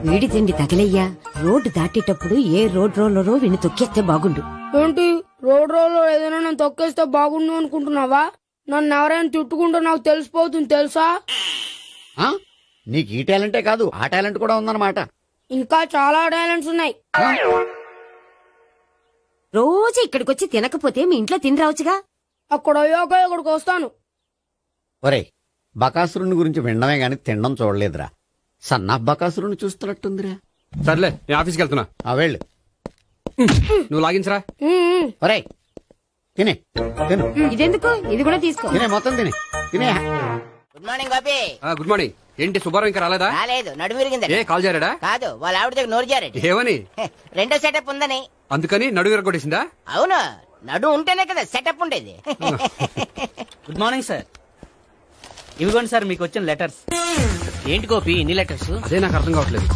వీడి తిండి తగలయ్యా. రోడ్డు దాటేటప్పుడు ఏ రోడ్ రోలరో వీడిని తొక్కేస్తే బాగుండు. ఏంటి రోడ్ రోలర్ ఏదైనా నన్ను తొక్కేస్తే బాగుండు అనుకుంటున్నావా? నన్ను ఎవరైనా తిట్టుకుంటే నాకు తెలిసిపోతుంది తెలుసా? నీకు ఈ టాలెంటే కాదు ఆ టాలెంట్ కూడా ఉందన్నమాట. ఇంకా చాలా టాలెంట్స్ ఉన్నాయి. రోజు ఇక్కడికొచ్చి తినకపోతే మీ ఇంట్లో తిని రావచ్చుగా. అక్కడ అయ్యాక ఇక్కడికి వస్తాను. ఒరే, బకాసురుని గురించి వినడమే గాని తినడం చూడలేదురా. సన్నా బకాసురుని చూస్తున్నట్టుందిరా. సర్లే, నేను ఆఫీస్కి వెళ్తున్నా. వెళ్ళు. నువ్వు లాగించరా. ఒరే తినే, తిను. ఇదెందుకు? ఇది కూడా తీసుకో. తినే, మొత్తం తినే. Good morning Gopi. Good morning. ఏంటి సుబ్బారావు ఇంకా రాలేదా? రాలేదు, నడుము విరిగింది. ఏ కాల్ జారాడా? కాదు, వాళ్ళ ఆవిడ దగ్గర నోరు జారాడు. ఏమని? రెండో సెటప్ ఉందని. అందుకని నడువు విరగొట్టేసిందా? అవును, నడుము ఉంటేనే కదా సెటప్ ఉండేది. Good morning sir. ఇవిగోండి సార్ మీకు వచ్చిన లెటర్స్. ఏంటి గోపి ఇన్ని లెటర్స్? అదే నాకు అర్థం కావట్లేదు.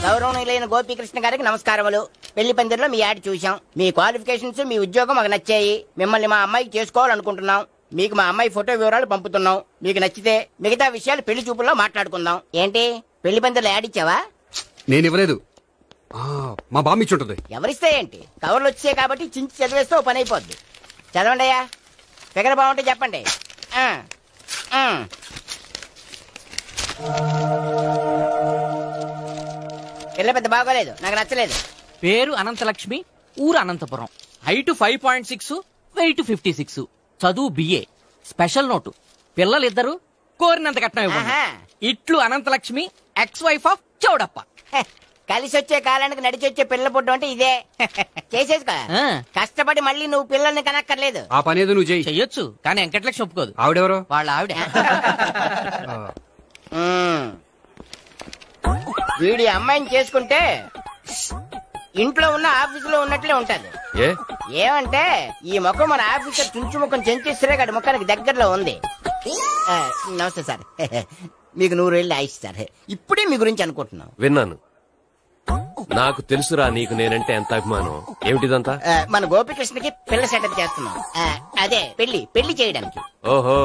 గౌరవనీయులైన గోపీకృష్ణ గారికి నమస్కారములు. పెళ్లి పందిరిలో మీ యాడ్ చూశాం. మీ క్వాలిఫికేషన్స్, మీ ఉద్యోగం మాకు నచ్చాయి. మిమ్మల్ని మా అమ్మాయికి చేసుకోవాలనుకుంటున్నాం. మీకు మా అమ్మాయి ఫోటో వివరాలు పంపుతున్నాం. మీకు నచ్చితే మిగతా విషయాలు పెళ్లి చూపుల్లో మాట్లాడుకుందాం. ఏంటి పెళ్లి పందిరిలో యాడ్ ఇచ్చావా? నేను ఇవ్వలేదు, మా బామ్మ ఇచ్చి ఉంటుంది. ఎవరిస్తే ఏంటి, కవర్లు వచ్చాయి కాబట్టి చించి చదివేస్తే ఓ పని అయిపోద్ది. చదవండి అయ్యా. ఫిగర్ బాగుంటే చెప్పండి. పిల్ల పెద్ద బాగోలేదు, నాకు నచ్చలేదు. పేరు అనంతలక్ష్మి, ఊరు అనంతపురం, హైట్ 5.6, వెయిట్ 56, చదువు BA, స్పెషల్ నోటు పిల్లలిద్దరు కోరినంత కట్నం ఇవ్వండి. ఇట్లు Anantalakshmi, ex wife of Chowdappa. కలిసి వచ్చే కాలానికి నడిచి వచ్చే పిల్ల పుట్టం అంటే ఇదే. చేసేసుకో, కష్టపడి మళ్ళీ నువ్వు పిల్లల్ని కనక్కర్లేదు. ఆ పని ఏదో నువ్వు చెయ్యొచ్చు, కానీ వెంకటలక్ష్మి ఒప్పుకోదు. ఆవిడెవరో? వాళ్ళ ఆవిడ. వీడి అమ్మాయిని చేసుకుంటే ఇంట్లో ఉన్న ఆఫీసులో ఉన్నట్లే ఉంటది. ఏమంటే ఈ ముఖం మన ఆఫీసర్ చుంచు ముఖం చెంచేశ్వరే గారి ముఖానికి దగ్గరలో ఉంది. నమస్తే సార్, మీకు 100 ఏళ్ళు ఆయుష్ సార్. ఇప్పుడే మీ గురించి అనుకుంటున్నాం. విన్నాను, నాకు తెలుసురా నీకు నేనంటే ఎంత అభిమానం. ఏమిటిదంతా? మన గోపికృష్ణకి పిల్ల సెటప్ చేస్తున్నాం. అదే పెళ్లి చేయడానికి. ఓహో,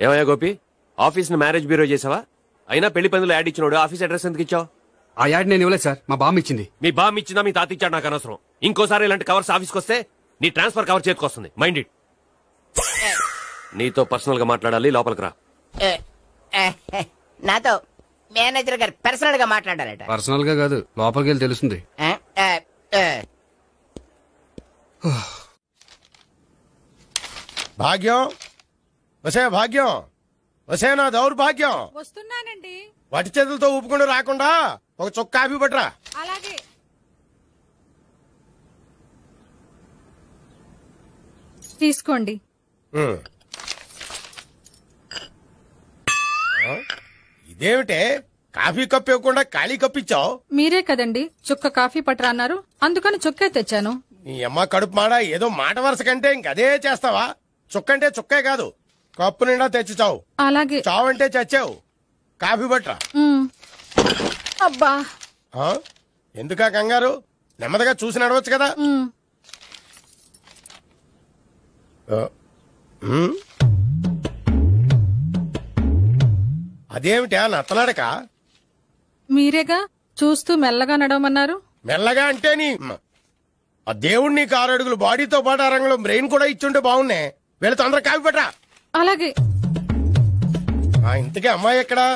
ఏమయ్యా గోపి, ఆఫీస్ ని మ్యారేజ్ బ్యూరో చేసావా? అయినా పెళ్లి పందులు యాడ్ ఇచ్చినోడు ఆఫీస్ అడ్రస్ ఎందుకు ఇచ్చావు? ఆ యాడ్ నేను ఇవ్వలేదు సార్, మా బామ్మ ఇచ్చింది. మీ బామ్మ ఇచ్చిందా మీ తాత ఇచ్చాడు నాకు అనవసరం. ఇంకోసారి ఇలాంటి కవర్స్ ఆఫీస్కి వస్తే నీ ట్రాన్స్ఫర్ కవర్ చేతికొస్తుంది. Mind it. నీతో పర్సనల్ గా మాట్లాడాలి, లోపలికి రా. నాతో మేనేజర్ గారు పర్సనల్ గా మాట్లాడాలట. పర్సనల్ గా కాదు, లోపలికి వెళ్ళి తెలుస్తుంది. భాగ్యం, వసే భాగ్యం, వసే నా దౌర్భాగ్యం. వస్తున్నానండి. వటి చేతులతో ఊపుకుండా రాకుండా ఒక చుక్క కాఫీ పట్టరా. అలాగే. తీసుకోండి. ఇదేమిటే కాఫీ కప్పు ఇవ్వకుండా ఖాళీ కప్పిచ్చావు? మీరే కదండి చుక్క కాఫీ పట్టరా అన్నారు, అందుకని చుక్కే తెచ్చాను. నీ అమ్మ కడుపు మాడ, ఏదో మాట వరుస కంటే ఇంకదే చేస్తావా? చుక్కంటే చుక్కే కాదు, కప్పు నిండా తెచ్చి చావు. అలాగే. చావంటే చచ్చావు. కాఫీ పట్టరా. అబ్బా, ఎందుకా కంగారు? నెమ్మదిగా చూసి నడవచ్చు కదా. అదేమిటా నత్తలాడక? మీరేగా చూస్తూ మెల్లగా నడవమన్నారు. మెల్లగా అంటే నీ ఆ దేవుడు నీకు 6 అడుగులు బాడీతో పాటు ఆ రంగంలో బ్రెయిన్ కూడా ఇచ్చుంటే బాగున్నే. వీళ్ళ తొందర కాఫీ పట్టరా. అలాగే. ఇంతకీ అమ్మాయి ఎక్కడా?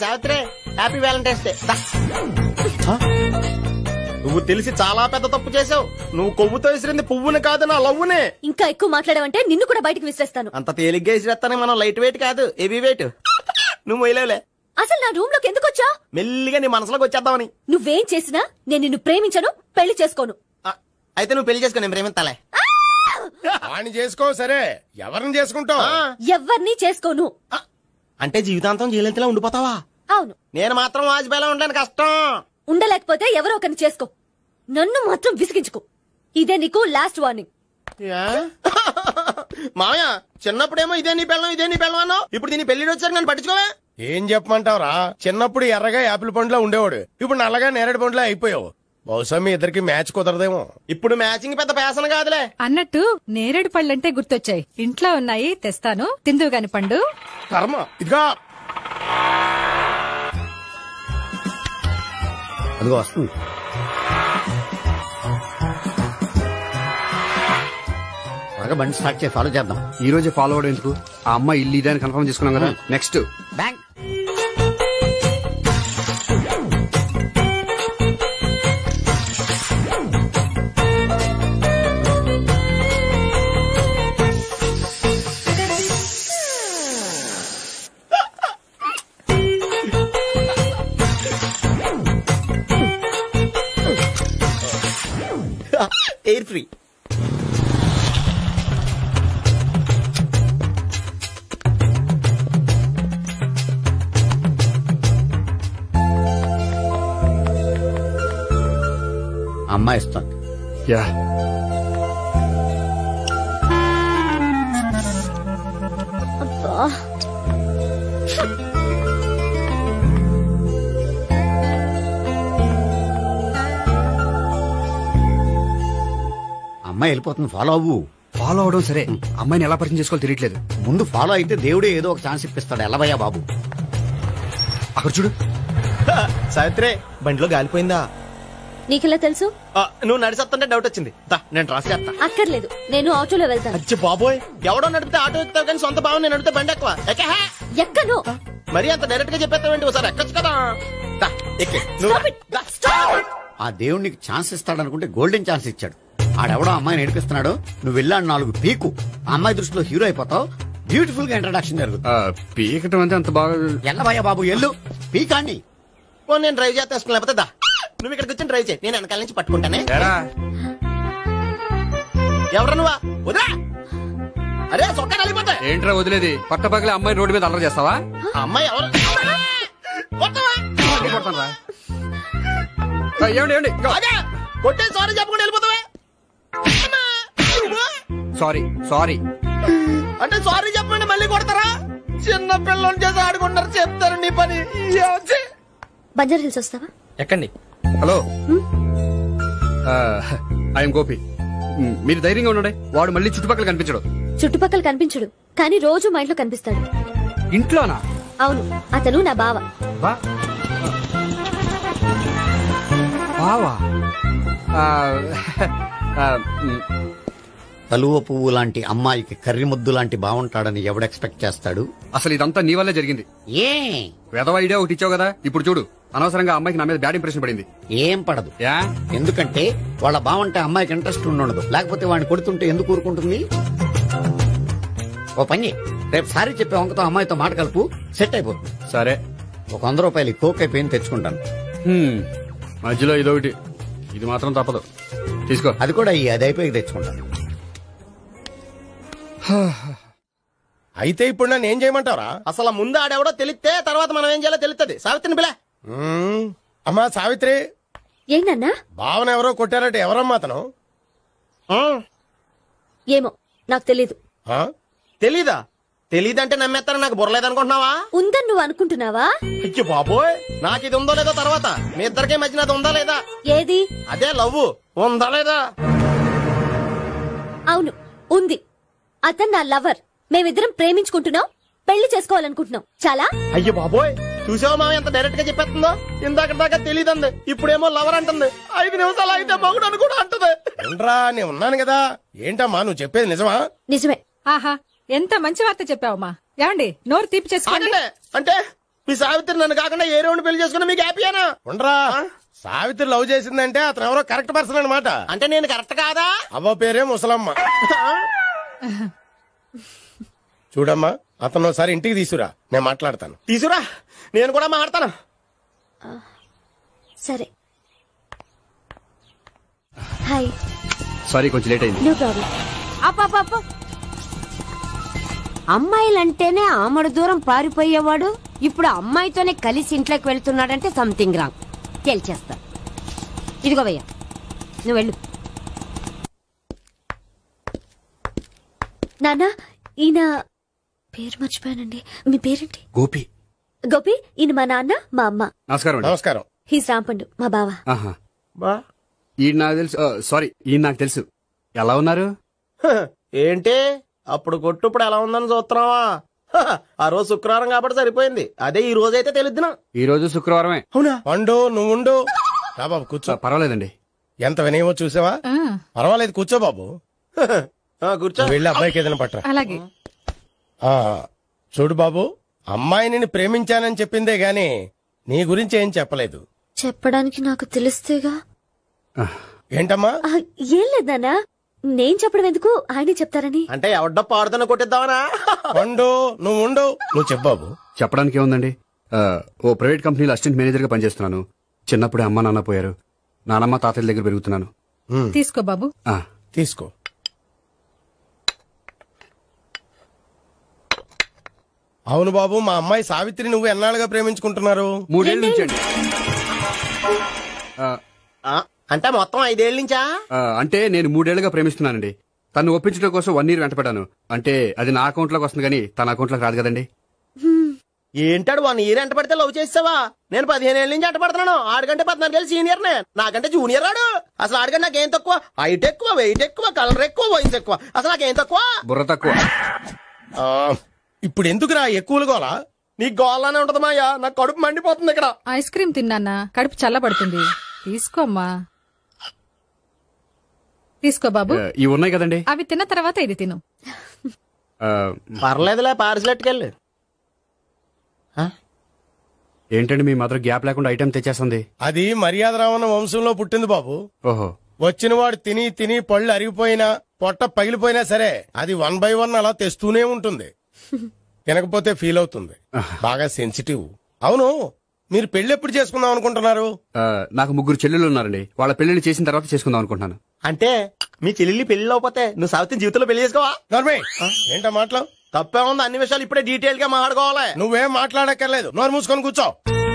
Savitri, happy Valentine's day. నువ్వు తెలిసి చాలా పెద్ద తప్పు చేసావు. నువ్వు కొవ్వుతో విసిరింది పువ్వుని కాదు, నా లవ్వునే. ఇంకా ఎక్కువ మాట్లాడావంటే నిన్ను కూడా బయటకు విసిరేస్తాను. అంత తేలిగ్గా విసిరేస్తానే, మనం లైట్ వెయిట్ కాదు, హెవీ వెయిట్. నువ్వు మొయ్యలేవులే. అసలు నా రూమ్ లోకి ఎందుకు వచ్చా? మెల్లిగా నీ మనసులోకి వచ్చేద్దామని. నువ్వేం చేసినా నేను నిన్ను ప్రేమించను, పెళ్లి చేసుకోను. అయితే నువ్వు పెళ్లి చేసుకో, నేను ప్రేమిస్తాలే. వాణ్ణి చేసుకో. సరే, ఎవరిని చేసుకుంటావు? ఎవరిని చేసుకోను. అంటే జీవితాంతం జైలెంతలా ఉండిపోతావా? అవును. నేను మాత్రం వాజ్పేయిలా ఉండడానికి కష్టం. ఉండలేకపోతే ఎవరో ఒకరిని చేసుకో, నన్ను మాత్రం విసిగించుకో. ఇదే నీకు లాస్ట్ వార్నింగ్. మామయ్య, చిన్నప్పుడేమో ఇదే నీ పెళ్ళం అన్నావు, ఇప్పుడు దీని పెళ్లి వచ్చారు నన్ను పట్టించుకోవే. ఏం చెప్పమంటావురా? చిన్నప్పుడు ఎర్రగా యాపిల్ పండులో ఉండేవాడు, ఇప్పుడు నల్లగా నేరేడు పండులో అయిపోయావు. బహుశా మీ ఇద్దరికి మ్యాచ్ కుదరదేమో. ఇప్పుడు మ్యాచింగ్ పెద్ద పేసన కాదులే. అన్నట్టు నేరేడు పళ్ళంటే గుర్తొచ్చాయి. ఇంట్లో ఉన్నాయి, తెస్తాను, తిందువు గాని పండు. కర్మ. ఇదిగా అదిగో వస్తుంది. త్వరగా బండి స్టార్ట్ చేసి ఫాలో చేద్దాం. ఈ రోజే ఫాలో అవడం ఎందుకు? ఆ అమ్మాయి ఇల్లు ఇదే అని కన్ఫర్మ్ చేసుకున్నాం కదా. Next bank. Air free. అమ్మాయి ఇస్తాను. యా, అమ్మాయి వెళ్ళిపోతుంది, ఫాలో అవ్వు. ఫాలో అవడం సరే, అమ్మాయిని ఎలా పరిచయం చేసుకోవాలో తెలియట్లేదు. ముందు ఫాలో అయితే దేవుడే ఏదో ఒక ఛాన్స్ ఇప్పిస్తాడు. ఎలవయ్యా బాబు. అక్కడ చూడు. సావిత్రి, బండిలో గాలిపోయిందా? నీకెలా తెలుసు? నువ్వు నడిచేస్తుంటే డౌట్ వచ్చింది. నేను ట్రాస్ చేస్తా. అక్కర్లేదు, నేను ఆటోలో వెళ్తాను. అచ్చి బాబోయ్, ఎవడో నడిపితే ఆటో ఎక్కుతావు కానీ సొంత భావం నేను నడిపితే బండి ఎక్కువ. ఎక్కను. మరి అంత డైరెక్ట్ గా చెప్పేస్తావేంటి? ఒకసారి ఎక్కొచ్చు కదా. ఆ దేవుడికి ఛాన్స్ ఇస్తాడు అనుకుంటే గోల్డెన్ ఛాన్స్ ఇచ్చాడు. ఆడెవడో అమ్మాయిని ఏడిపిస్తున్నాడు, నువ్వు వెళ్ళాడు 4 పీకు. ఆ అమ్మాయి దృష్టిలో హీరో అయిపోతావు. బ్యూటిఫుల్ గా ఇంట్రడక్షన్ జరుగుతుంది. పీకటం అంటే అంత బాగా. ఎల్లవయ్యా బాబు, ఎల్లు పీకాన్ని. నేను డ్రైవ్ చేస్తాను, లేకపోతే దా నువ్వు ఇక్కడికి వచ్చి డ్రైవ్ చేయి, నేను వెనకాల నుంచి పట్టుకుంటానే. ఎవరు నువ్వా? వదిలా. అరే చొక్కా కలిపోతా. ఏంట్రా వదిలేది? పట్టపక్కల అమ్మాయి రోడ్డు మీద అల్లరి చేస్తావా? అమ్మాయి ఎవరు? ఏమండి కొట్టే సారీ చెప్పకుండా వెళ్ళిపోతావా? సారీ సారీ అంటే సారీ చెప్పండి మళ్ళీ కొడతారా? చిన్న పిల్లలు చేసి ఆడుకుంటారు, చెప్తారు నీ పని. బంజారా హిల్స్ వస్తావా? ఎక్కండి. Hello, I'm Gopi. మీరు ధైర్యంగా ఉండండి. వాడు మళ్ళీ చుట్టుపక్కల కనిపించడు. చుట్టుపక్కల కనిపించడు, కానీ రోజు మా ఇంట్లో కనిపిస్తాడు. ఇంట్లోనా? అవును, అతను నా బావ. బావా? కలువ పువ్వు లాంటి అమ్మాయికి కర్రి ముద్దు లాంటి బాగుంటాడని ఎవడు ఎక్స్పెక్ట్ చేస్తాడు? అసలు ఇదంతా నీ వల్లే జరిగింది. ఏ వెధవ ఐడియా ఒకటి ఇచ్చావు కదా, ఇప్పుడు చూడు. అనవసరంగా అమ్మాయికి నా మీద బ్యాడ్ ఇంప్రెషన్ పడింది. ఏం పడదు. ఎందుకంటే వాళ్ళ బాగుంటే అమ్మాయికి ఇంట్రెస్ట్ ఉండదు. లేకపోతే వాడిని కొడుతుంటే ఎందుకు ఊరుకుంటుంది? ఓ పని, రేపు సారీ చెప్పే వంకతో అమ్మాయితో మాట కలుపు, సెట్ అయిపోతుంది. సరే, ఒక 100 రూపాయలు కోక్ అయిపోయింది, తెచ్చుకుంటాను. మధ్యలో ఇదొకటి, ఇది మాత్రం తప్పదు. తీసుకో. అది కూడా అది అయిపోయి తెచ్చుకుంటాను. అయితే ఇప్పుడు నన్ను ఏం చేయమంటారా? అసలు ముందు ఆడెవడో తెలిస్తే తర్వాత మనం ఏం చేయాలో తెలుస్తుంది. సావిత్రిని పిల్ల. అమ్మా సావిత్రి. ఏంటన్నా? భావన ఎవరో కొట్టారట, ఎవరమ్మా అతను? ఏమో నాకు తెలీదు. తెలీదా? తెలీదంటే నమ్మేస్తారని నాకు బుర్రలేదనుకుంటున్నావా? ఉందని నువ్వు అనుకుంటున్నావా? అయ్యో బాబోయ్, నాకు ఇది ఉందో లేదో తర్వాత. మీ ఇద్దరికే మధ్యన అది ఉందా లేదా? ఏది? అదే లవ్ ఉందా లేదా? అవును, ఉంది. అతను నా లవర్. మేమిద్దరం ప్రేమించుకుంటున్నాం, పెళ్లి చేసుకోవాలనుకుంటున్నాం. చాలా. అయ్యో బాబోయ్, చూసావా మామ ఎంత డైరెక్ట్ గా చెప్పేస్తుందో? ఇందాక దాకా తెలీదంది, ఇప్పుడేమో లవర్ అంటుంది. 5 నిమిషాలు అయితే మగుడు అని కూడా అంటుంది. ఏంట్రా, నేను ఉన్నాను కదా. ఏంటమ్మా నువ్వు చెప్పేది నిజమా? నిజమే. ఆహా, ఎంత మంచి వార్త చెప్పావమ్మా. ఏమండి, నోరు తీపి చేసుకోండి. అంటే మీ సావిత్రి నన్ను కాకుండా ఏ రౌండ్ పెళ్లి చేసుకున్నా మీకు హ్యాపీయేనా? ఉండరా, సావిత్రి లవ్ చేసిందంటే అతను ఎవరో కరెక్ట్ పర్సన్ అనమాట. అంటే నేను కరెక్ట్ కాదా? అవ్వ పేరే ముసలమ్మ. చూడమ్మా, అతను ఒకసారి ఇంటికి తీసుకురా, నేను మాట్లాడతాను. తీసురా, నేను కూడా మాట్లాడతాను. సరే. హాయ్. సారీ, కొంచెం లేట్ అయింది. No problem. అప్ప అమ్మాయిలంటేనే ఆమడు దూరం పారిపోయేవాడు ఇప్పుడు అమ్మాయితోనే కలిసి ఇంట్లోకి వెళ్తున్నాడంటే సంథింగ్ రాంగ్. తేల్చేస్తా. ఇదిగో భయ్యా, నువ్వు వెళ్ళు. నాన్న, ఈయన పేరు మర్చిపోయానండి. మీ పేరేంటి? గోపి. గోపి, ఈయన మా నాన్న, మా అమ్మ. నమస్కారం. నమస్కారం. హీస్ రాంపండు, మా బావ. ఈయన నాకు తెలుసు. సారీ, ఈయన నాకు తెలుసు. ఎలా ఉన్నారు? ఏంటి అప్పుడు కొట్టు ఇప్పుడు ఎలా ఉందని చూస్తున్నావా? ఆ రోజు శుక్రవారం కాబట్టి సరిపోయింది. అదే ఈ రోజు అయితే తెలుద్దునా. ఈ రోజు శుక్రవారమే. అవునా? పండు, నువ్వుండు. రా బాబు, కూర్చో. పర్వాలేదండి. ఎంత వినయమో చూసావా? పర్వాలేదు, కూర్చో బాబు. కూర్చో. వెళ్ళి అబ్బాయికి ఏదైనా పట్టరా. అలాగే. చూడు బాబు, అమ్మాయిని ప్రేమించానని చెప్పిందే గాని నీ గురించి ఏం చెప్పలేదు. చెప్పడానికి నాకు తెలిస్తేగా. ఏంటమ్మా? ఏం లేదు నాన్న, నేను చెప్పడం ఎందుకు, ఆయనే చెప్తారని. అంటే ఎవడ్డ పాడుతున్నా కొట్టిద్దామనా? పండు, నువ్వుండు. నువ్వు చెప్పు బాబు. చెప్పడానికి ఏముందండి, ఓ ప్రైవేట్ కంపెనీలో అసిస్టెంట్ మేనేజర్ గా పనిచేస్తున్నాను. చిన్నప్పుడే అమ్మ నాన్న పోయారు. నానమ్మ తాతయ్య దగ్గర పెరుగుతున్నాను. తీసుకో బాబు. తీసుకో. అవును బాబు, మా అమ్మాయి సావిత్రి నువ్వు ఎన్నాళ్ళుగా ప్రేమించుకుంటున్నారు? 3 ఏళ్ళ నుంచి అండి. అంటే మొత్తం 5 ఏళ్ళ నుంచా? అంటే నేను 3 ఏళ్లుగా ప్రేమిస్తున్నానండి. తను ఒప్పించడం కోసం 1 year వెంటపడ్డాను. అంటే అది నా అకౌంట్ లోకి వస్తుంది కానీ తన అకౌంట్ లోకి రాదు కదండి. ఏంటాడు 1 year ఎంట పడితే లవ్ చేసావా? నేను 15 ఏళ్ళ నుంచి ఎంట పడుతున్నాను. ఆడికంటే 14 ఏళ్ళు సీనియర్ నే, నాకంటే జూనియర్ రాడు. అసలు ఆడికంటే నాకేం తక్కువ? హైట్ ఎక్కువ, వెయిట్ ఎక్కువ, కలర్ ఎక్కువ, వయసు ఎక్కువ. అసలు నాకేం తక్కువ? బుర్ర తక్కువ. ఇప్పుడు ఎందుకురా ఎక్కువలు గోలా? నీకు గోలానే ఉంటది మాయా, నాకు కడుపు మండిపోతుంది ఇక్కడ. ఐస్ క్రీమ్ తిన్నానా, కడుపు చల్లబడుతుంది. తీసుకోమ్మా. తీసుకో బాబు. ఇవి ఉన్నాయి కదండి, అవి తిన్న తర్వాత ఇది తిను. పర్లేదులే, పార్సిలెట్కెళ్ళి. ఏంటండి మీ మదర్ గ్యాప్ లేకుండా ఐటెం తెచ్చేస్తుంది? అది మర్యాద రావణ వంశంలో పుట్టింది బాబు. ఓహో. వచ్చిన వాడు తిని తిని పళ్ళు అరిగిపోయినా, పొట్ట పగిలిపోయినా సరే అది 1 by 1 అలా తెస్తూనే ఉంటుంది. తినకపోతే ఫీల్ అవుతుంది. బాగా సెన్సిటివ్. అవును, మీరు పెళ్లి ఎప్పుడు చేసుకుందాం అనుకుంటున్నారు? నాకు 3 చెల్లెలు ఉన్నారండి. వాళ్ళ పెళ్లిని చేసిన తర్వాత చేసుకుందాం అనుకుంటున్నాను. అంటే మీ చెల్లెల్ని పెళ్లి లేకపోతే నువ్వు సావిత్రి జీవితంలో పెళ్లి చేసుకోవా? ఏంటో మాటలు? తప్పే ఉంది, అన్ని విషయాలు ఇప్పుడే డీటెయిల్ గా మాట్లాడుకోవాలి. నువ్వేం మాట్లాడక్కర్లేదు, నోరు మూసుకొని కూర్చో.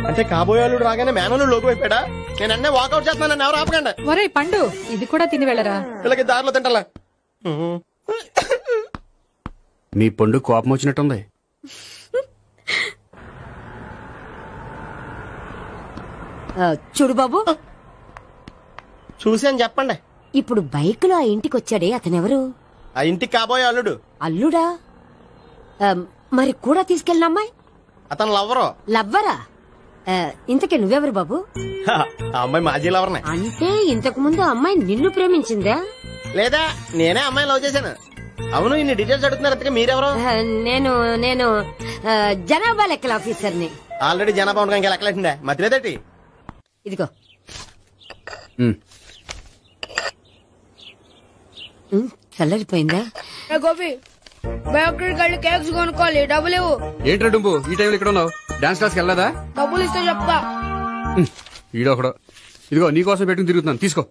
అంటే కాబోయేవాళ్ళు రాగానే మేనలు లోకి అయిపోయాడా? నేను అన్నీ వాకౌట్ చేస్తున్నాను, ఎవరు ఆపకండి. ఒరే పండు, ఇది కూడా తిని వెళ్ళరా. వీళ్ళకి దారిలో తింటలా. మీ పండు కోపం వచ్చినట్టుంది. చూడు బాబు, చూసి అని చెప్పండి. ఇప్పుడు బైక్ లో ఆ ఇంటికి వచ్చాడే అతనెవరు? ఆ ఇంటికి కాబోయే అల్లుడు. అల్లుడా? మరి కూడా తీసుకెళ్ళిన అమ్మాయి? అతను లవ్వరు. లవ్వరా? ఇంతకీ నువ్వెవరు బాబు? ఆ అమ్మాయి మాజీ లవర్నే. అంటే ఇంతకు ముందు అమ్మాయి నిన్ను ప్రేమించిందా? లేదా నేనే అమ్మాయి లవ్ చేశాను. అవును, ఇన్ని డీటెయిల్స్ అడుగుతున్నారు, మీరెవరు? నేను జనాభా లెక్కల ఆఫీసర్ని. ఆల్రెడీ జనాభా ఉండడానికి లెక్కలేండే మధ్యలేదేటి. ఇదిగో. చల్లరిపోయిందా? గోపి, బయోక్రెడిట్ వెళ్ళి కేక్స్ కొనుక్కోవాలి, డబ్బులు ఇవ్వు. ఏంట్రా డుంబు, ఈ టైంలో ఇక్కడ ఉన్నావు? డాన్స్ క్లాస్కి వెళ్ళదా? డబ్బులు ఇస్తే చెప్తా. ఈడొకడు. ఇదిగో నీకోసం పెట్టుకుని తిరుగుతున్నాను, తీసుకో.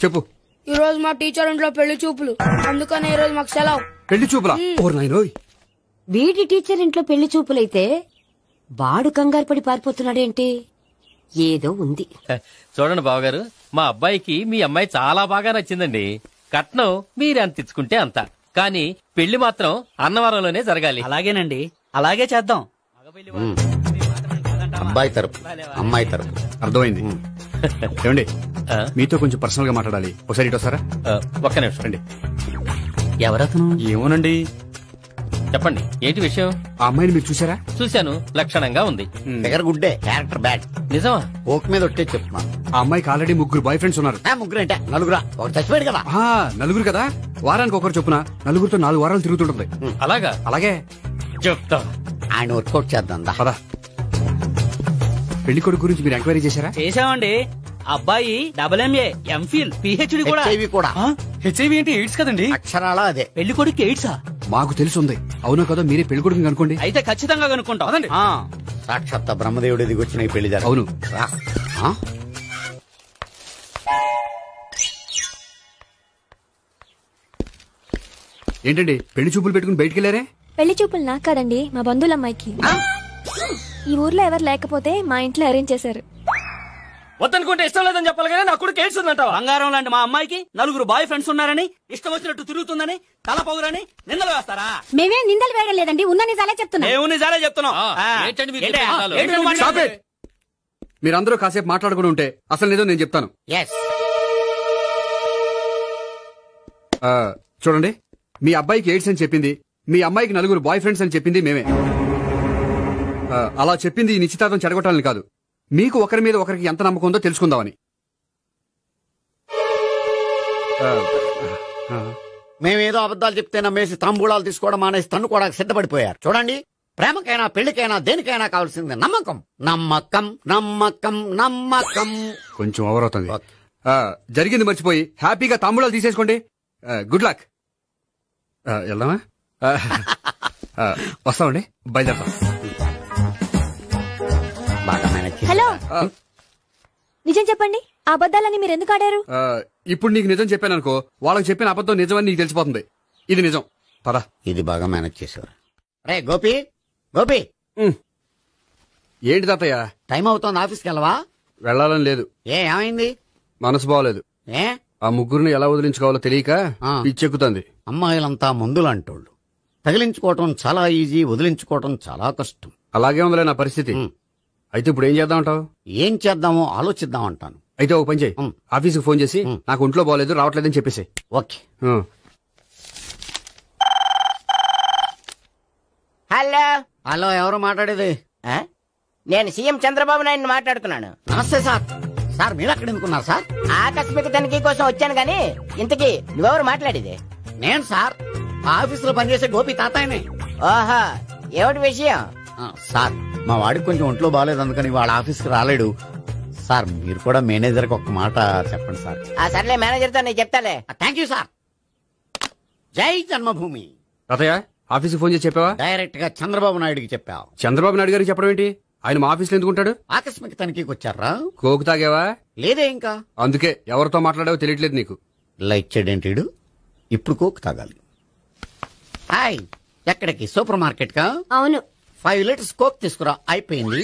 చెప్పు. ఈ రోజు మా టీచర్ ఇంట్లో పెళ్లి చూపులు, అందుకని ఈ రోజు మాకు సెలవు. పెళ్లి చూపులా? వీడి టీచర్ ఇంట్లో పెళ్లి చూపులైతే వాడు కంగారు పడి పారిపోతున్నాడేంటి? ఏదో ఉంది. చూడండి బావగారు, మా అబ్బాయికి మీ అమ్మాయి చాలా బాగా నచ్చిందండి. కట్నం మీరెంత ఇచ్చుకుంటే అంత, కానీ పెళ్లి మాత్రం అన్నవరంలోనే జరగాలి. అలాగేనండి, అలాగే చేద్దాం. అబ్బాయి తరపు, అమ్మాయి తరపు. అర్థమైంది. ఏమండి, మీతో కొంచెం పర్సనల్ గా మాట్లాడాలి. ఒకసారి ఇటు వస్తారా? ఒక్క నిమిషం రండి. ఎవరతను? ఏమోనండి. చెప్పండి, ఏంటి విషయం? ఆ అమ్మాయిని మీరు చూసారా? చూశాను, లక్షణంగా ఉంది. ఫిగర్ గుడ్డే, క్యారెక్టర్ బ్యాడ్. నిజమా? ఓక్ మీద ఒట్టే చెప్తున్నా. ఆ అమ్మాయికి ఆల్రెడీ 3 బాయ్ ఫ్రెండ్స్ ఉన్నారు. 3 అంటే 4? ఒకటి చచ్చిపోయాడు కదా. 4 కదా, వారానికి ఒకరు చొప్పున 4 4 వారాలు తిరుగుతుంటుంది. అలాగా? అలాగే చెప్తా. ఆయన వర్కౌట్ చేద్దాం. పదా. పెళ్లి కొడుకు గురించి మీరు ఎంక్వైరీ చేశారా? చేశామండి. అబ్బాయి MA MPhil PhD కూడా. HIV కూడా. HIV అంటే ఎయిడ్స్ కదండి. అక్షరాల అదే. పెళ్లి కొడుకు ఎయిడ్సా? మాకు తెలుసుంది. అవునో కదా, మీరే పెళ్లి కొడుకుని అనుకోండి. అయితే ఖచ్చితంగా కనుక్కుంటాం. సాక్షాత్ బ్రహ్మదేవుడి దిగొచ్చిన ఈ పెళ్లి అవును. ఏంటండి పెళ్లి చూపులు పెట్టుకుని బయటికి వెళ్ళారే? పెళ్లి చూపులు నాకు కాదండి, మా బంధువుల అమ్మాయికి. ఈ ఊర్లో ఎవరు లేకపోతే మా ఇంట్లో అరేంజ్ చేశారు. వద్దనుకుంటే ఇష్టం లేదని చెప్పాలి కానీ నా కొడుకు ఎయిడ్స్ ఉందంటావా? బంగారం లాంటి మా అమ్మాయికి 4 బాయ్ ఫ్రెండ్స్ ఉన్నారని, ఇష్టం వచ్చినట్టు తిరుగుతుందని, తల పొగరని నిందలు వేస్తారా? మేమే నిందలు వేయడం లేదండి, ఉన్న నిజాలే చెప్తున్నాం. మేము నిజాలే చెప్తున్నాం. మీరందరూ కాసేపు మాట్లాడుకుని ఉంటే అసలు నిజం నేను చెప్తాను. చూడండి, మీ అబ్బాయికి ఎయిడ్స్ అని చెప్పింది, మీ అమ్మాయికి 4 బాయ్ ఫ్రెండ్స్ అని చెప్పింది మేమే. అలా చెప్పింది ఈ నిశ్చితార్థం చెడగొట్టాలని కాదు, మీకు ఒకరి మీద ఒకరికి ఎంత నమ్మకం ఉందో తెలుసుకుందామని. మేమేదో అబద్ధాలు చెప్తే నమ్మేసి తాంబూలాలు తీసుకోవడం మానేసి తన్నుకోవడానికి సిద్ధపడిపోయారు. చూడండి, ప్రేమకైనా పెళ్లికైనా దేనికైనా కావాల్సింది నమ్మకం. నమ్మకం నమ్మకం నమ్మకం. కొంచెం ఓవర్ అవుతుంది. జరిగింది మర్చిపోయి హ్యాపీగా తాంబూలాలు తీసేసుకోండి. Good luck. వెళ్దామా? వస్తామండి, బయలుదేరతాం. హలో, నిజం చెప్పండి, ఆ అబద్ధాలని మీరు ఎందుకు ఆడారు? ఇప్పుడు నీకు నిజం చెప్పాను అనుకో, వాళ్ళకి చెప్పిన అబద్ధం నిజమని నీకు తెలిసిపోతుంది. ఇది నిజం. పదా. ఇది బాగా మేనేజ్ చేసేవారు. రే గోపి, గోపి. ఏంటి తాతయ్య? టైం అవుతోంది, ఆఫీస్కి వెళ్ళవా? వెళ్లాలని లేదు. ఏమైంది? మనసు బాగోలేదు. ఆ ముగ్గురిని ఎలా వదిలించుకోవాలో తెలియక పిచ్చెక్కుతుంది. అమ్మాయిలంతా మందులంటోళ్ళు. తగిలించుకోవటం చాలా ఈజీ, వదిలించుకోవటం చాలా కష్టం. అలాగే ఉందిలే నా పరిస్థితి. అయితే ఇప్పుడు ఏం చేద్దామంటావు? ఏం చేద్దామో ఆలోచిద్దామంటాను. అయితే ఒక పని చేయి, ఆఫీసుకు ఫోన్ చేసి నాకు ఒంట్లో బాగోలేదు రావట్లేదని చెప్పేసి. ఓకే. హలో. హలో, ఎవరు మాట్లాడేది? నేను సీఎం చంద్రబాబు నాయుడు మాట్లాడుతున్నాను. నమస్తే సార్. సార్ మీరు అక్కడ ఎందుకున్నారు సార్? ఆకస్మిక తనిఖీ కోసం వచ్చాను గాని ఇంతకీ నువ్వెవరు మాట్లాడేది? నేను సార్, ఆఫీసులో పనిచేసే గోపి తాతాయనే. ఓహా, ఏమిటి విషయం? సార్, మా వాడికి కొంచెం ఒంట్లో బాగాలేదు, అందుకని వాళ్ళ ఆఫీస్కి రాలేడు. సార్ మీరు కూడా మేనేజర్ కి ఒక మాట చెప్పండి సార్. సర్లే, మేనేజర్ తో నేను చెప్తాలే. Thank you sir. జై జన్మభూమి. తాతయ్య, ఆఫీస్కి ఫోన్ చేసి చెప్పావా? డైరెక్ట్ గా చంద్రబాబు నాయుడుకి చెప్పావు. చంద్రబాబు నాయుడు గారికి చెప్పడం ఏంటి? ఆయన మా ఆఫీస్లో ఎందుకుంటాడు? ఆకస్మిక తనిఖీకి వచ్చారా? కోకు తాగావా? లేదే ఇంకా. అందుకే ఎవరితో మాట్లాడావో తెలియట్లేదు నీకు. లైక్ చేయడేంటిడు? ఇప్పుడు కోక్ తాగాలి. హాయ్, ఎక్కడికి? సూపర్ మార్కెట్ కా? అవును. 5 లీటర్స్ కోక్ తీసుకురా. అయిపోయింది.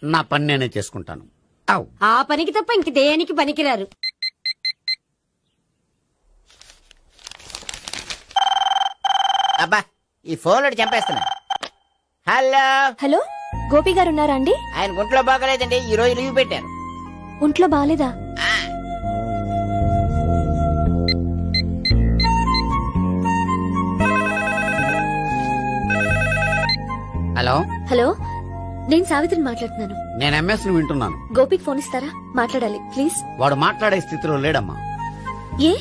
నా పని నేనే చేసుకుంటాను. ఆ పనికి తప్ప ఇంక దేనికి పనికిరారు. అబ్బా, ఈ ఫోన్ చంపేస్తున్నా. హలో. హలో, గోపి గారు ఉన్నారా అండి? ఆయన ఒంట్లో బాగలేదండి, ఈ రోజు లీవ్ పెట్టారు. ఒంట్లో బాగాలేదా? హలో. హలో, నేను సావిత్రిని మాట్లాడుతున్నాను. నేను ఎంఎస్ ను వింటున్నాను. గోపికి ఫోన్ ఇస్తారా? మాట్లాడాలి ప్లీజ్. వాడు మాట్లాడే స్థితిలో లేడమ్మా. ఏ,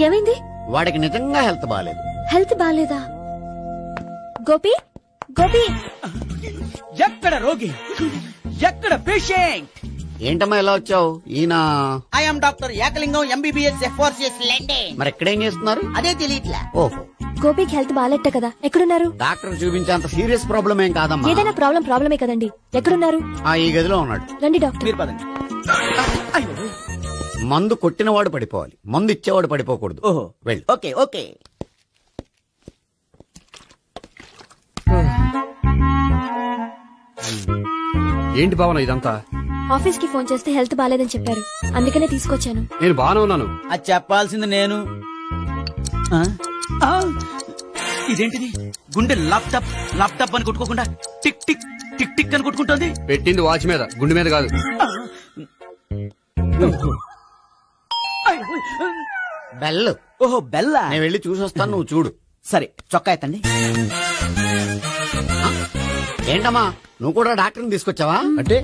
ఏమైంది? వాడికి నిజంగా హెల్త్ బాగాలేదు. హెల్త్ బాగాలేదా? గోపి, గోపి. ఎక్కడ రోగి, ఎక్కడ పేషెంట్? ఏంటమ్మా ఇలా వచ్చావు? ఈయన I'm doctor Ekalingam MBBS FRCS London. మరి ఎక్కడేం చేస్తున్నారు? అదే తెలియట్లా. ఓహో, గోపికి హెల్త్ బాగాలెట్ట కదా, ఎక్కడున్నారు? డాక్టర్ చూపించేంత సీరియస్ ప్రాబ్లం ఏం కాదమ్మా. ఏదైనా ప్రాబ్లమే కదండి. ఎక్కడున్నారు? ఈ గదిలో ఉన్నాడు. రండి డాక్టర్. మీరు పదండి. మందు కొట్టినవాడు పడిపోవాలి, మందు ఇచ్చేవాడు పడిపోకూడదు. ఓహో, వెళ్ళి. Okay okay. ఏంటి భావన ఇదంతా? ఆఫీస్ కి ఫోన్ చేస్తే హెల్త్ బాగాలేదని చెప్పారు, అందుకనే తీసుకొచ్చాను. నేను బాగానే ఉన్నాను. అది చెప్పాల్సింది నేను. ఇదేంటిది? గుండె ల్యాప్టాప్ ల్యాప్టాప్ అని కొట్టుకోకుండా టిక్ టిక్ టిక్ టిక్ అని కొట్టుకుంటుంది. పెట్టింది వాచ్ మీద, గుండె మీద కాదు. బెల్. ఓహో, బెల్లా. నేను వెళ్ళి చూసొస్తాను, నువ్వు చూడు. సరే, చొక్కా ఎత్తండి. ఏంటమ్మా, నువ్వు కూడా డాక్టర్ని తీసుకొచ్చావా? అంటే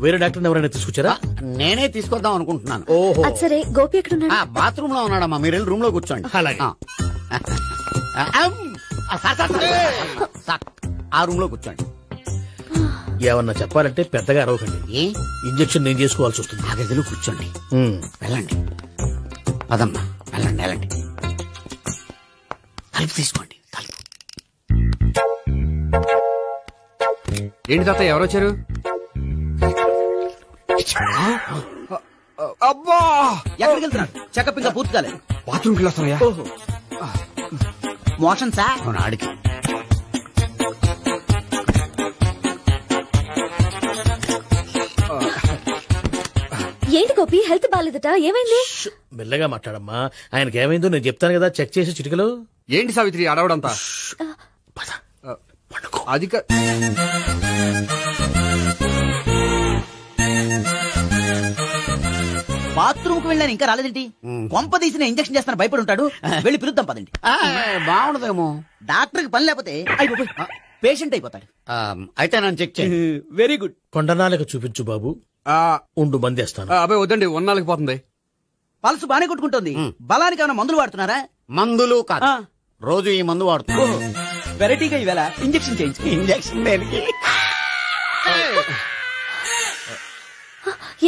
వేరే డాక్టర్ ఎవరైనా తీసుకొచ్చారా? నేనే తీసుకొద్దాం అనుకుంటున్నాను. ఓహో, అది సరే, గోపి ఎక్కడున్నాడు? బాత్రూమ్ లో ఉన్నాడమ్మా, మీరు వెళ్ళి రూమ్ లో కూర్చోండి. అలాగే. ఆ రూమ్ లో కూర్చోండి. ఏమన్నా చెప్పాలంటే పెద్దగా అరవకండి. ఇంజెక్షన్ నేను చేసుకోవాల్సి వస్తుంది. ఆ గదిలో కూర్చోండి. వెళ్ళండి. పదమ్మా, వెళ్ళండి వెళ్ళండి. తలుపు తీసుకోండి. తలుపు. ఏంటి తాత ఎవరు వచ్చారు? అబ్బా, ఎక్కడికి వెళ్తున్నాడు? చెకప్ ఇంకా పూర్తి కాలేదు. బాత్రూమ్కి వెళ్ళొస్తున్నాయా? Motion sir. అవును, ఆడికి. ఏంటి గోపి, హెల్త్ బాగాలేదట, ఏమైంది? మెల్లగా మాట్లాడమ్మా. ఆయనకి ఏమైందో నేను చెప్తాను కదా, చెక్ చేసి చిటికలు. ఏంటి సావిత్రి అడవడంతా? అది బాత్రూమ్ కు వెళ్ళాను, ఇంకా రాలేదేంటి? కొంప తీసిన ఇంజక్షన్ చేస్తాను భయపడి ఉంటాడు. వెళ్ళి పిలుద్దాం పదండి. బాగుండదేమో. డాక్టర్ కి పని లేకపోతే పేషెంట్ అయిపోతాడు. అయితే నన్ను చెక్ చేయి. Very good. కొండనాలకు చూపించు బాబు. ఉండు మందేస్తాను. అబ్బాయి వద్దండి, ఉన్నాళ్ళకి పోతుంది. పల్సు బానే కొట్టుకుంటుంది. బలానికి ఏమైనా మందులు వాడుతున్నారా? మందులు కాదు, రోజు ఈ మందు వాడుతున్నా. వెరైటీగా ఈవేళ ఇంజక్షన్ చేయించు. ఇంజక్షన్ దేనికి?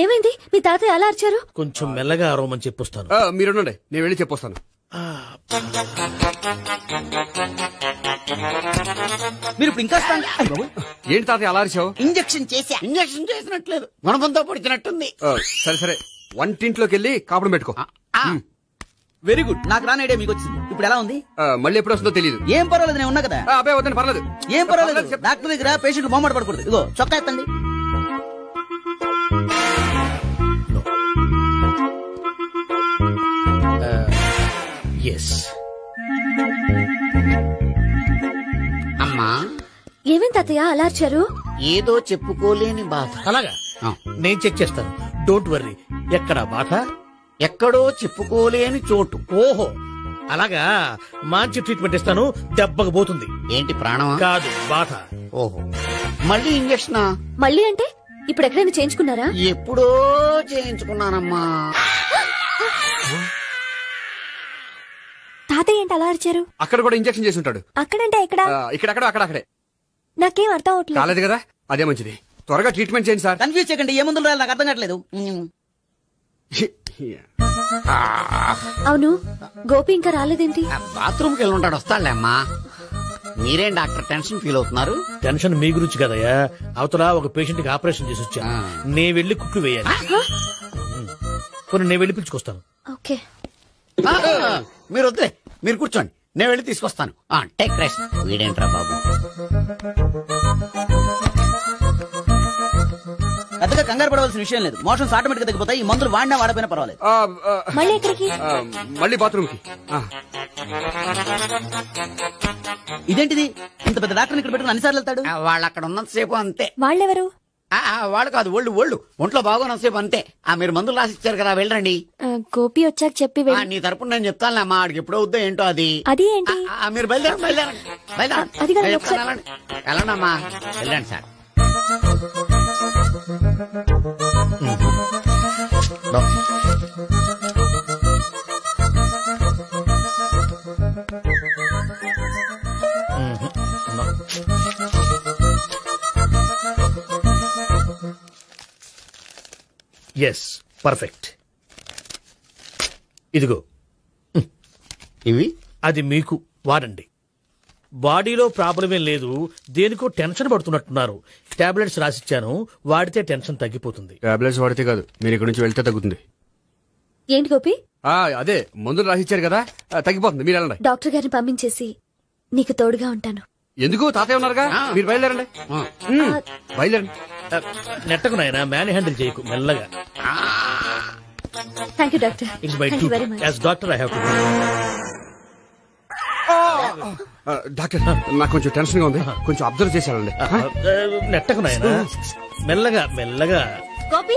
ఏమైంది? మీ తాతయ్య అలా అరిచారు? కొంచెం మెల్లగా అరవమని చెప్పొస్తాను. మీరుండండి, నేను వెళ్ళి చెప్పొస్తాను. మీరు ఇప్పుడు ఇంకా ఏంటి తాతయ్య అలా అరిచావు? ఇంజక్షన్ చేసా. ఇంజక్షన్ చేసినట్లేదు, గుణపంతో పొడిచినట్టుంది. సరే సరే, వంటింట్లోకి వెళ్ళి కాపుడు పెట్టుకో. Very good. నాకు రాని ఐడియా మీకు వచ్చింది. ఇప్పుడు ఎలా ఉంది? మళ్ళీ ఎప్పుడు వస్తుందో తెలియదు. ఏం పర్వాలేదు, నేను ఉన్నా కదా. అబ్బాయి వద్దండి, పర్లేదు. ఏం పర్వాలేదు. డాక్టర్ దగ్గర పేషెంట్ మొహమాట పడకూడదు. ఇగో చొక్కా ఎత్తండి. అమ్మా, ఏమేం తాతయ్య అలా అరిచారు? ఏదో చెప్పుకోలేని బాధ. అలాగా, నేను చెక్ చేస్తాను. Don't worry. ఎక్కడా బాధ? ఎక్కడో చెప్పుకోలేని చోటు. ఓహో, అలాగా. మంచి ట్రీట్మెంట్ ఇస్తాను, దెబ్బకు పోతుంది. ఏంటి, ప్రాణమా? కాదు, బాధ. ఓహో, మళ్ళీ ఇంజక్షనా? మళ్ళీ అంటే ఇప్పుడు ఎక్కడైనా చేయించుకున్నారా? ఎప్పుడో చేయించుకున్నానమ్మా. తాతయ్య ఏంటి అలా అరిచారు? అక్కడ కూడా ఇంజక్షన్ చేసి ఉంటాడు. అక్కడంటే ఎక్కడ? ఇక్కడ అక్కడే. నాకేం అర్థం అవట్లేదు. కాలేదు కదా, అదే మంచిది. త్వరగా ట్రీట్మెంట్ చేయండి సార్. కన్ఫ్యూజ్ చేయకండి. ఏ మందులు రాయాలి నాకు అర్థం కావట్లేదు. అవును, గోపి ఇంకా రాలేదేంటి? బాత్రూమ్కి వెళ్ళి ఉంటాడు, వస్తాడులే అమ్మా. మీరేం డాక్టర్ టెన్షన్ ఫీల్ అవుతున్నారు? టెన్షన్ మీ గురించి కదయ్యా. అవతల ఒక పేషెంట్ కి ఆపరేషన్ చేసి వచ్చా. నేను వెళ్లి కుట్లు వేయాలి. కొన్ని నేను వెళ్ళి పిలుచుకొస్తాను. ఓకే, మీరు వద్దులే, మీరు కూర్చోండి, నేను వెళ్ళి తీసుకొస్తాను. Take rest. వీడేంట్రా బాబు, పెద్దగా కంగారు పడవలసిన విషయం లేదు. మోషన్స్ ఆటోమేటిక్ గా తగ్గిపోతాయి. ఈ మందులు వాడినా వాడపోయినా పర్వాలేదు. మళ్ళీ ఎక్కడికి? మళ్ళీ బాత్రూమ్ కి. ఇదేంటిది? ఇంత పెద్ద డాక్టర్ ఇక్కడ పెట్టుకుని అన్నిసార్లు వెళ్తాడు? వాళ్ళు అక్కడ ఉన్నంతసేపు అంతే. వాళ్ళెవరు? వాళ్ళు కాదు, ఒళ్ళు ఒంట్లో బాగోనంతసేపు అంతే. మీరు మందులు రాసిచ్చారు కదా, వెళ్ళండి. గోపి వచ్చాక చెప్పి నీ తరపున నేను చెప్తానులే అమ్మా. ఆడికి ఎప్పుడు అవుద్దో ఏంటో అది. అది ఏంటి? మీరు బయలుదేరండి. వెళ్ళండి అమ్మా, వెళ్ళండి సార్. Yes, perfect. ఇదిగో ఇవి. అది మీకు వాడండి. బాడీలో ప్రాబ్లం ఏం లేదు, దేనికో టెన్షన్ పడుతున్నట్టున్నారు. టాబ్లెట్స్ రాసిచ్చాను, వాడితే టెన్షన్ తగ్గిపోతుంది. టాబ్లెట్స్ వాడితే కాదు, మీరు ఇక్కడి నుంచి వెళ్తే తగ్గుతుంది. ఏంటి గోపి? అదే మందులు రాసిచ్చారు కదా, తగ్గిపోతుంది. మీరు వెళ్ళండి. డాక్టర్ గారిని పంపించేసి నీకు తోడుగా ఉంటాను. ఎందుకు? తాతయ్య ఉన్నారుగా, మీరు బయలుదేరండి. బయలుదేరండి. నెట్టకు నాయనా, మ్యాన్ హ్యాండిల్ చేయకు, మెల్లగా. Thank you doctor. It's my duty as doctor. I have to. Doctor, నాకు కొంచెం టెన్షన్ గా ఉంది, కొంచెం అబ్జర్వ్ చేశానండి. నెట్టకు నాయనా, మెల్లగా. గోపి